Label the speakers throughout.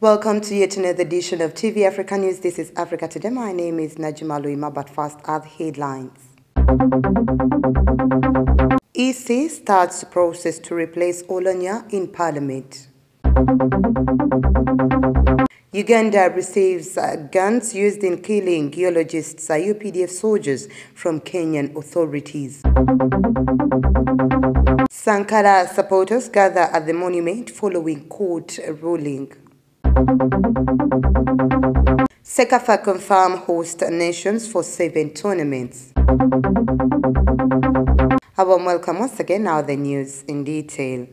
Speaker 1: Welcome to yet another edition of TV Africa News. This is Africa Today. My name is Najima Luima, but first are the headlines. EC starts process to replace Oulanya in Parliament. Uganda receives guns used in killing geologists, UPDF soldiers from Kenyan authorities. Sankara supporters gather at the monument following court ruling. CECAFA confirm host nations for 7 tournaments. A warm welcome once again. Now the news in detail.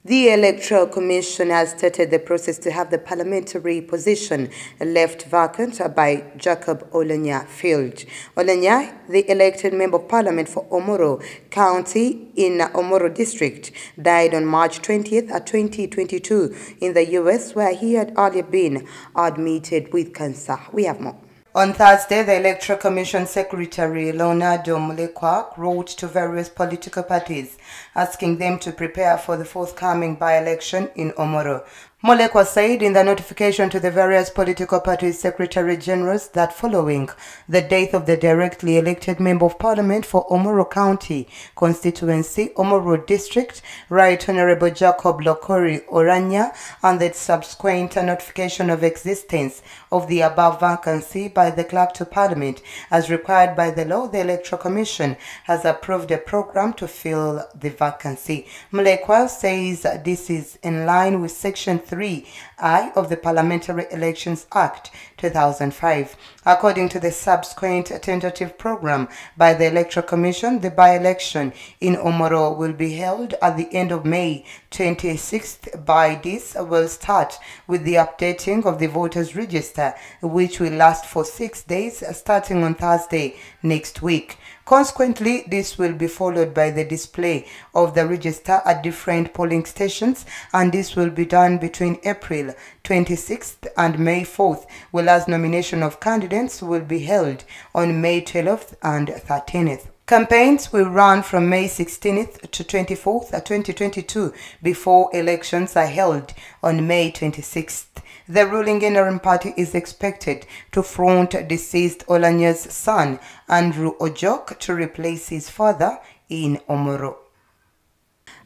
Speaker 1: The Electoral Commission has started the process to have the parliamentary position left vacant by Jacob Oulanya filled. Oulanya, the elected member of parliament for Omoro County in Omoro District, died on March 20th, 2022 in the US, where he had earlier been admitted with cancer. We have more. On Thursday, the Electoral Commission Secretary Leonardo Mulekwa wrote to various political parties asking them to prepare for the forthcoming by-election in Omoro. Mulekwa said in the notification to the various political parties' secretary-generals that following the death of the directly elected member of parliament for Omoro County constituency, Omoro District, Right Honorable Jacob Lokori Oulanya, and the subsequent notification of existence of the above vacancy by the clerk to parliament, as required by the law, the Electoral Commission has approved a program to fill the vacancy. Mulekwa says this is in line with Section 3I of the Parliamentary Elections Act 2005. According to the subsequent tentative program by the Electoral Commission, the by-election in Omoro will be held at the end of May 26th. By this will start with the updating of the voters' register, which will last for 6 days starting on Thursday next week. Consequently, this will be followed by the display of the register at different polling stations, and this will be done between April 26th and May 4th, whereas nomination of candidates will be held on May 12th and 13th. Campaigns will run from May 16th to 24th, 2022, before elections are held on May 26th. The ruling interim party is expected to front deceased Oulanya's son, Andrew Ojok, to replace his father in Omoro.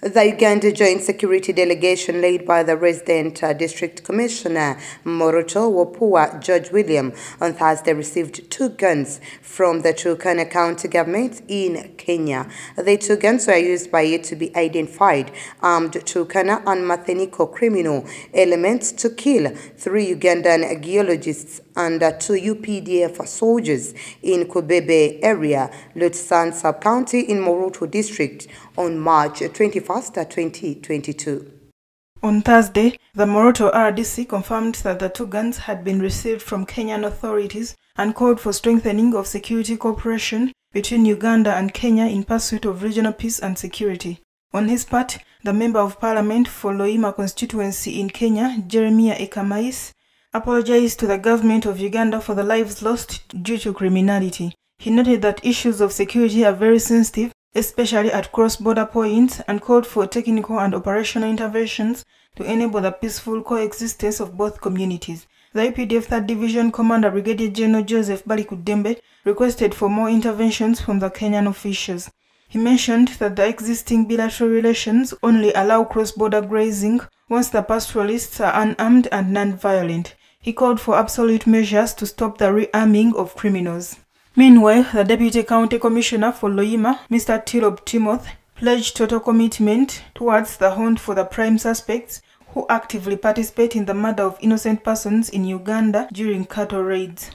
Speaker 1: The Uganda Joint Security Delegation led by the resident District Commissioner Morocco Judge William on Thursday received 2 guns from the Turkana County government in Kenya. The 2 guns were used by yet to be identified armed Turkana and Matheniko criminal elements to kill 3 Ugandan geologists and 2 UPDF soldiers in Kubebe area, Lutsan sub-county in Morocco District on March 21st, 2022.
Speaker 2: On Thursday, the Morocco RDC confirmed that the 2 guns had been received from Kenyan authorities and called for strengthening of security cooperation between Uganda and Kenya in pursuit of regional peace and security. On his part, the Member of Parliament for Loima constituency in Kenya, Jeremiah Ekamais, apologized to the government of Uganda for the lives lost due to criminality. He noted that issues of security are very sensitive, especially at cross-border points, and called for technical and operational interventions to enable the peaceful coexistence of both communities. The UPDF 3rd Division Commander Brigadier General Joseph Balikudembe requested for more interventions from the Kenyan officials. He mentioned that the existing bilateral relations only allow cross-border grazing once the pastoralists are unarmed and non-violent. He called for absolute measures to stop the rearming of criminals. Meanwhile, the Deputy County Commissioner for Loima, Mr. Tilob Timoth, pledged total commitment towards the hunt for the prime suspects who actively participate in the murder of innocent persons in Uganda during cattle raids.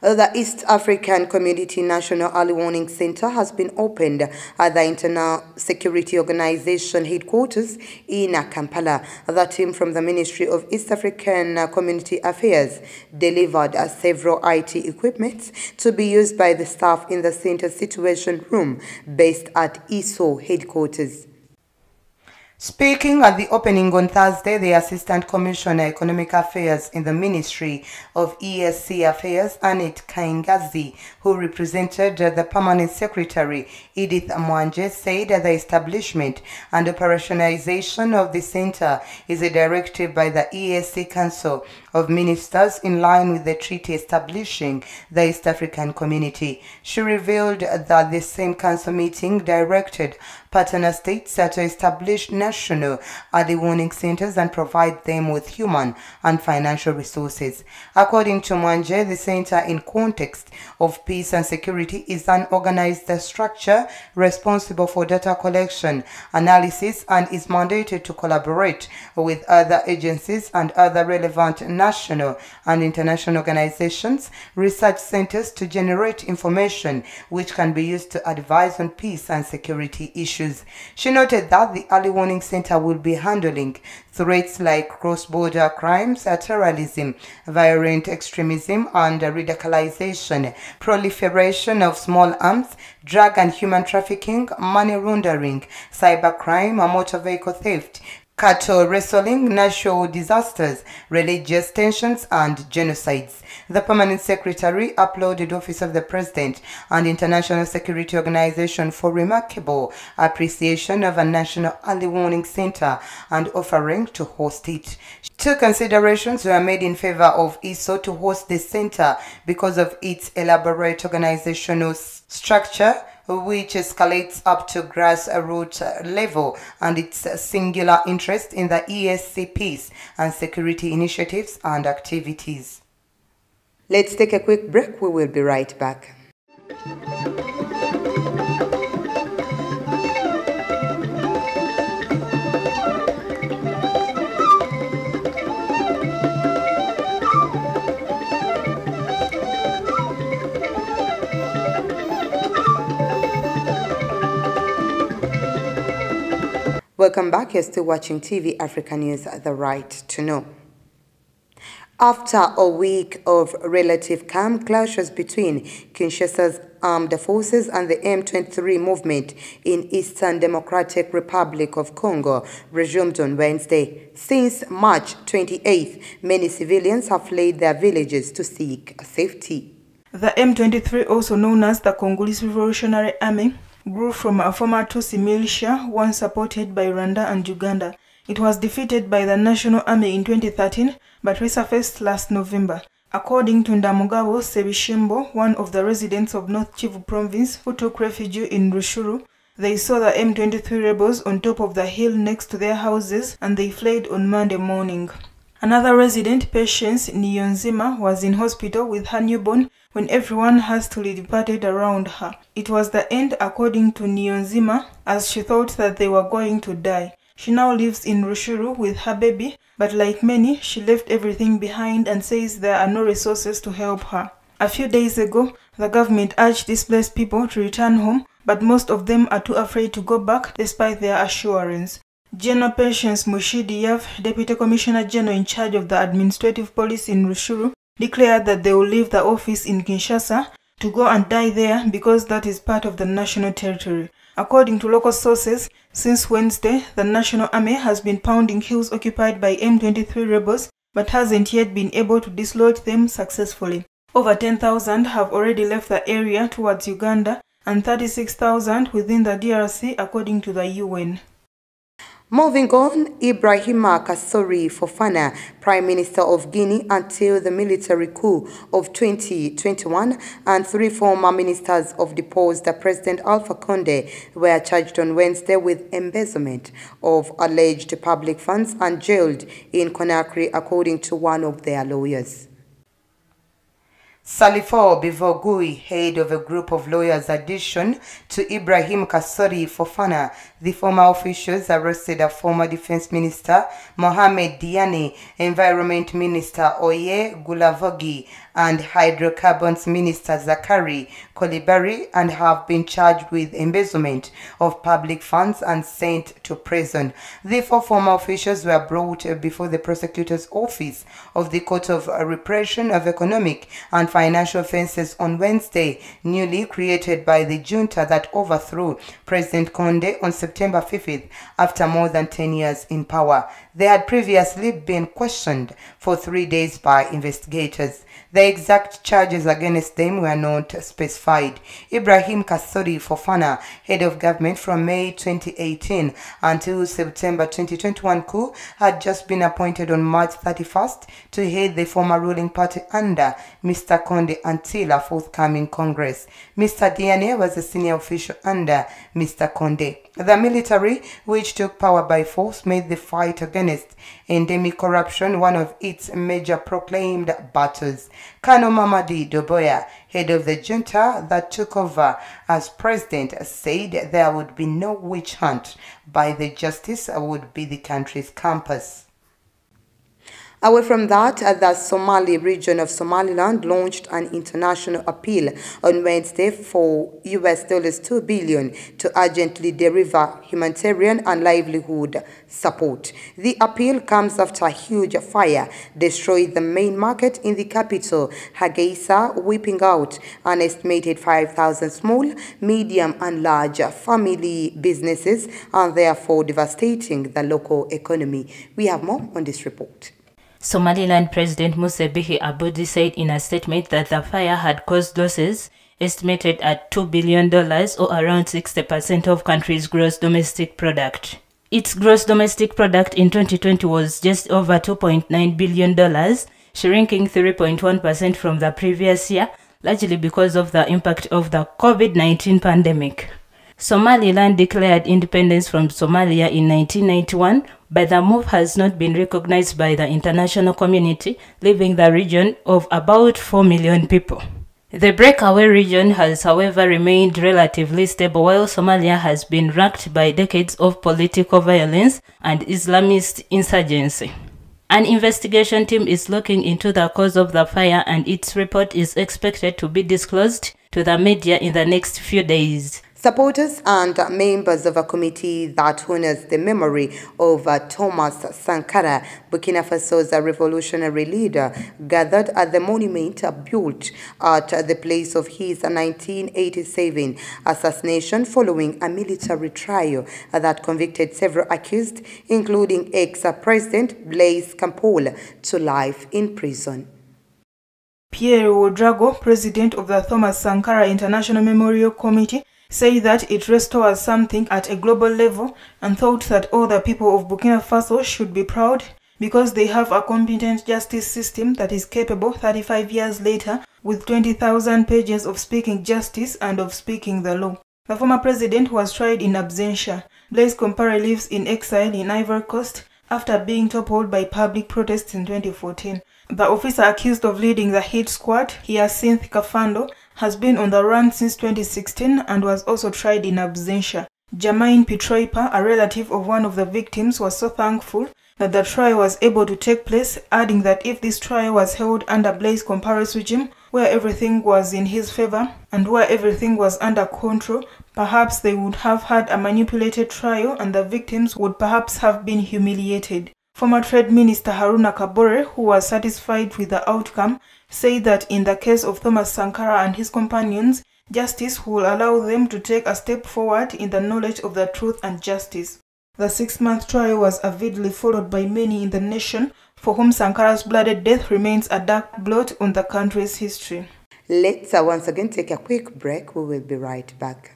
Speaker 1: The East African Community National Early Warning Center has been opened at the Internal Security Organization headquarters in Kampala. The team from the Ministry of East African Community Affairs delivered several IT equipment to be used by the staff in the center situation room based at ISO headquarters. Speaking at the opening on Thursday, the Assistant Commissioner Economic Affairs in the Ministry of ESC Affairs, Annette Kaingazi, who represented the Permanent Secretary, Edith Mwanje, said that the establishment and operationalization of the center is a directive by the ESC Council of Ministers in line with the treaty establishing the East African Community. She revealed that the same council meeting directed partner states to establish national early warning centers and provide them with human and financial resources. According to Mwanje, the center in context of peace and security is an organized structure responsible for data collection, analysis, and is mandated to collaborate with other agencies and other relevant national and international organizations, research centers to generate information which can be used to advise on peace and security issues. She noted that the Early Warning Center will be handling threats like cross-border crimes, terrorism, violent extremism, and radicalization, proliferation of small arms, drug and human trafficking, money laundering, cybercrime, motor vehicle theft, cattle rustling, natural disasters, religious tensions, and genocides. The Permanent Secretary applauded Office of the President and International Security Organization for remarkable appreciation of a National Early Warning Center and offering to host it. Two considerations were made in favor of ISO to host the center because of its elaborate organizational structure, which escalates up to grassroots level, and its singular interest in the ESC peace and security initiatives and activities. Let's take a quick break. We will be right back. Welcome back. You're still watching TV Africa News, The Right to Know. After a week of relative calm, clashes between Kinshasa's armed forces and the M23 movement in Eastern Democratic Republic of Congo resumed on Wednesday. Since March 28th, many civilians have fled their villages to seek safety.
Speaker 2: The M23, also known as the Congolese Revolutionary Army, grew from a former Tutsi militia once supported by Rwanda and Uganda. It was defeated by the National Army in 2013 but resurfaced last November. According to Ndamugabo Sebishimbo, one of the residents of North Kivu province who took refuge in Rushuru, they saw the M23 rebels on top of the hill next to their houses and they fled on Monday morning. Another resident, Patience Niyonzima, was in hospital with her newborn when everyone hastily departed around her. It was the end, according to Niyonzima, as she thought that they were going to die. She now lives in Rushuru with her baby, but like many, she left everything behind and says there are no resources to help her. A few days ago, the government urged displaced people to return home, but most of them are too afraid to go back despite their assurance. General Patience Mushidiyev, Deputy Commissioner General in charge of the Administrative Police in Rushuru, declared that they will leave the office in Kinshasa to go and die there because that is part of the national territory. According to local sources, since Wednesday, the National Army has been pounding hills occupied by M23 rebels but hasn't yet been able to dislodge them successfully. Over 10,000 have already left the area towards Uganda and 36,000 within the DRC, according to the UN.
Speaker 1: Moving on, Ibrahima Kassori Fofana, Prime Minister of Guinea until the military coup of 2021, and three former ministers of deposed President Alpha Conde were charged on Wednesday with embezzlement of alleged public funds and jailed in Conakry, according to one of their lawyers. Salifo Bivogui, head of a group of lawyers addition to Ibrahim Kassori Fofana, the former officials arrested a former defense minister, Mohamed Diane, environment minister Oye Gulavogi, and hydrocarbons minister Zakari Kolibari, and have been charged with embezzlement of public funds and sent to prison. The four former officials were brought before the prosecutor's office of the Court of Repression of Economic and financial offenses on Wednesday, newly created by the junta that overthrew President Condé on September 5th after more than 10 years in power. They had previously been questioned for 3 days by investigators. The exact charges against them were not specified. Ibrahim Kassori Fofana, head of government from May 2018 until September 2021 coup, had just been appointed on March 31st to head the former ruling party under Mr. Condé until a forthcoming Congress. Mr. Diane was a senior official under Mr. Condé. The military, which took power by force, made the fight against endemic corruption one of its major proclaimed battles. Kano Mamadi Doboya, head of the junta that took over as president, said there would be no witch hunt, by the justice would be the country's compass. Away from that, the Somali region of Somaliland launched an international appeal on Wednesday for $2 billion to urgently deliver humanitarian and livelihood support. The appeal comes after a huge fire destroyed the main market in the capital, Hargeisa, wiping out an estimated 5,000 small, medium and large family businesses and therefore devastating the local economy. We have more on this report.
Speaker 3: Somaliland President Muse Bihi Abdi said in a statement that the fire had caused losses estimated at $2 billion or around 60% of country's gross domestic product. Its gross domestic product in 2020 was just over $2.9 billion, shrinking 3.1% from the previous year, largely because of the impact of the COVID-19 pandemic. Somaliland declared independence from Somalia in 1991, but the move has not been recognized by the international community, leaving the region of about 4 million people. The breakaway region has, however, remained relatively stable, while Somalia has been racked by decades of political violence and Islamist insurgency. An investigation team is looking into the cause of the fire, and its report is expected to be disclosed to the media in the next few days.
Speaker 1: Supporters and members of a committee that honors the memory of Thomas Sankara, Burkina Faso's revolutionary leader, gathered at the monument built at the place of his 1987 assassination following a military trial that convicted several accused, including ex-president Blaise Compaoré, to life in prison.
Speaker 2: Pierre Ouedraogo, president of the Thomas Sankara International Memorial Committee, said that it restores something at a global level and thought that all the people of Burkina Faso should be proud because they have a competent justice system that is capable 35 years later with 20,000 pages of speaking justice and of speaking the law. The former president was tried in absentia. Blaise Compaoré lives in exile in Ivory Coast after being toppled by public protests in 2014. The officer accused of leading the hit squad, Hyacinthe Kafando, has been on the run since 2016 and was also tried in absentia. Germain Pitroipa, a relative of one of the victims, was so thankful that the trial was able to take place, adding that if this trial was held under Blaise Compaoré's regime, where everything was in his favor and where everything was under control, perhaps they would have had a manipulated trial and the victims would perhaps have been humiliated. Former Trade Minister Haruna Kabore, who was satisfied with the outcome, said that in the case of Thomas Sankara and his companions, justice will allow them to take a step forward in the knowledge of the truth and justice. The 6-month trial was avidly followed by many in the nation, for whom Sankara's bloody death remains a dark blot on the country's history.
Speaker 1: Let's once again take a quick break. We will be right back.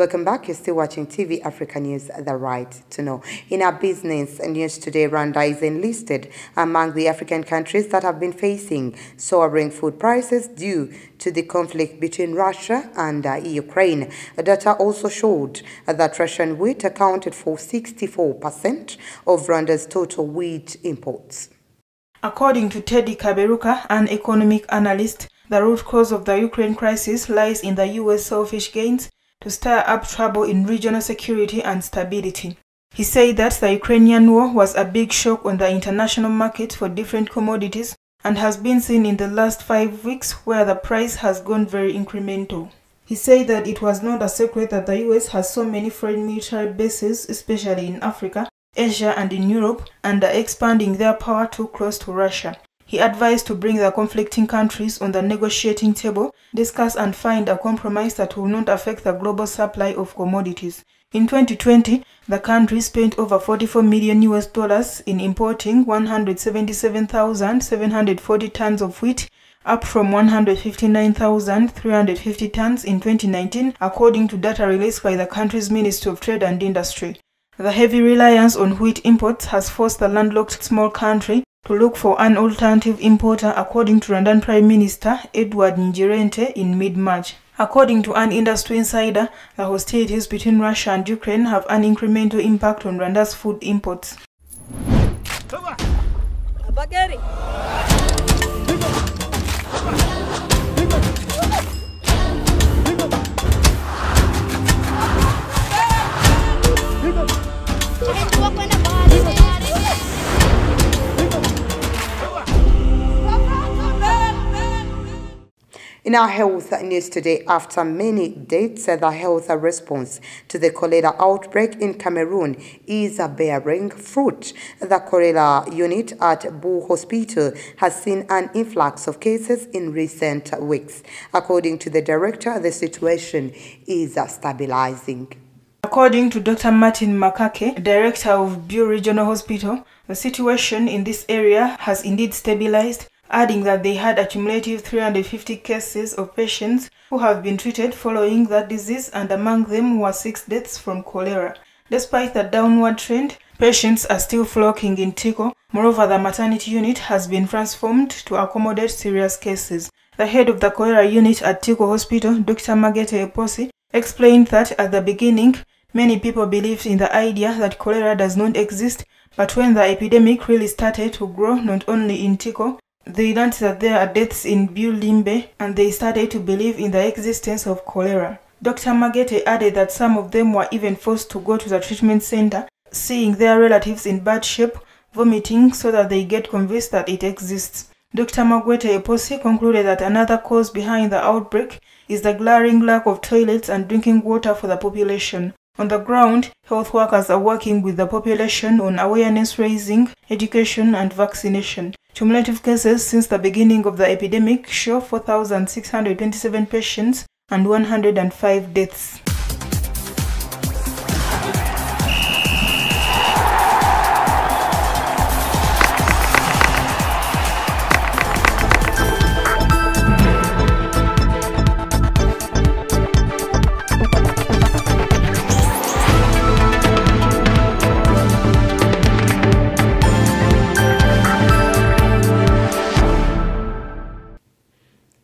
Speaker 1: Welcome back. You're still watching TV Africa News, the right to know. In our business news today, Rwanda is enlisted among the African countries that have been facing soaring food prices due to the conflict between Russia and Ukraine. Data also showed that Russian wheat accounted for 64% of Rwanda's total wheat imports.
Speaker 2: According to Teddy Kaberuka, an economic analyst, the root cause of the Ukraine crisis lies in the U.S. selfish gains to stir up trouble in regional security and stability. He said that the Ukrainian war was a big shock on the international market for different commodities and has been seen in the last 5 weeks where the price has gone very incremental. He said that it was not a secret that the US has so many foreign military bases, especially in Africa, Asia and in Europe, and are expanding their power too close to Russia. He advised to bring the conflicting countries on the negotiating table, discuss and find a compromise that will not affect the global supply of commodities. In 2020, the country spent over $44 million in importing 177,740 tons of wheat, up from 159,350 tons in 2019, according to data released by the country's Ministry of Trade and Industry. The heavy reliance on wheat imports has forced the landlocked small country to look for an alternative importer, according to Rwandan Prime Minister Edward Ngirente in mid-March. According to an industry insider, the hostilities between Russia and Ukraine have an incremental impact on Rwanda's food imports.
Speaker 1: In our health news today, after many dates, the health response to the cholera outbreak in Cameroon is bearing fruit. The cholera unit at Bou Hospital has seen an influx of cases in recent weeks. According to the director, the situation is stabilizing.
Speaker 2: According to Dr. Martin Makake, director of Bou Regional Hospital, the situation in this area has indeed stabilized, adding that they had a cumulative 350 cases of patients who have been treated following that disease, and among them were 6 deaths from cholera. Despite the downward trend, patients are still flocking in Tiko. Moreover, the maternity unit has been transformed to accommodate serious cases. The head of the cholera unit at Tiko Hospital, Dr. Magete Eposi, explained that at the beginning, many people believed in the idea that cholera does not exist, but when the epidemic really started to grow, not only in Tiko, they learned that there are deaths in Biu-Limbe, and they started to believe in the existence of cholera. Dr. Magete added that some of them were even forced to go to the treatment center, seeing their relatives in bad shape, vomiting, so that they get convinced that it exists. Dr. Magwete Eposi concluded that another cause behind the outbreak is the glaring lack of toilets and drinking water for the population. On the ground, health workers are working with the population on awareness raising, education and vaccination. Cumulative cases since the beginning of the epidemic show 4,627 patients and 105 deaths.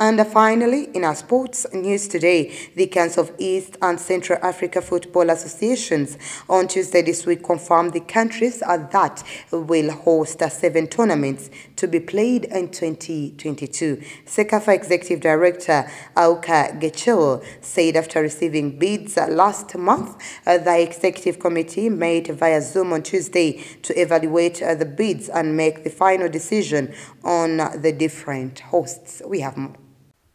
Speaker 1: And finally, in our sports news today, the Council of East and Central Africa Football Associations on Tuesday this week confirmed the countries that will host 7 tournaments to be played in 2022. Sekafa Executive Director Auka Gechel said after receiving bids last month, the Executive Committee met via Zoom on Tuesday to evaluate the bids and make the final decision on the different hosts. We have more.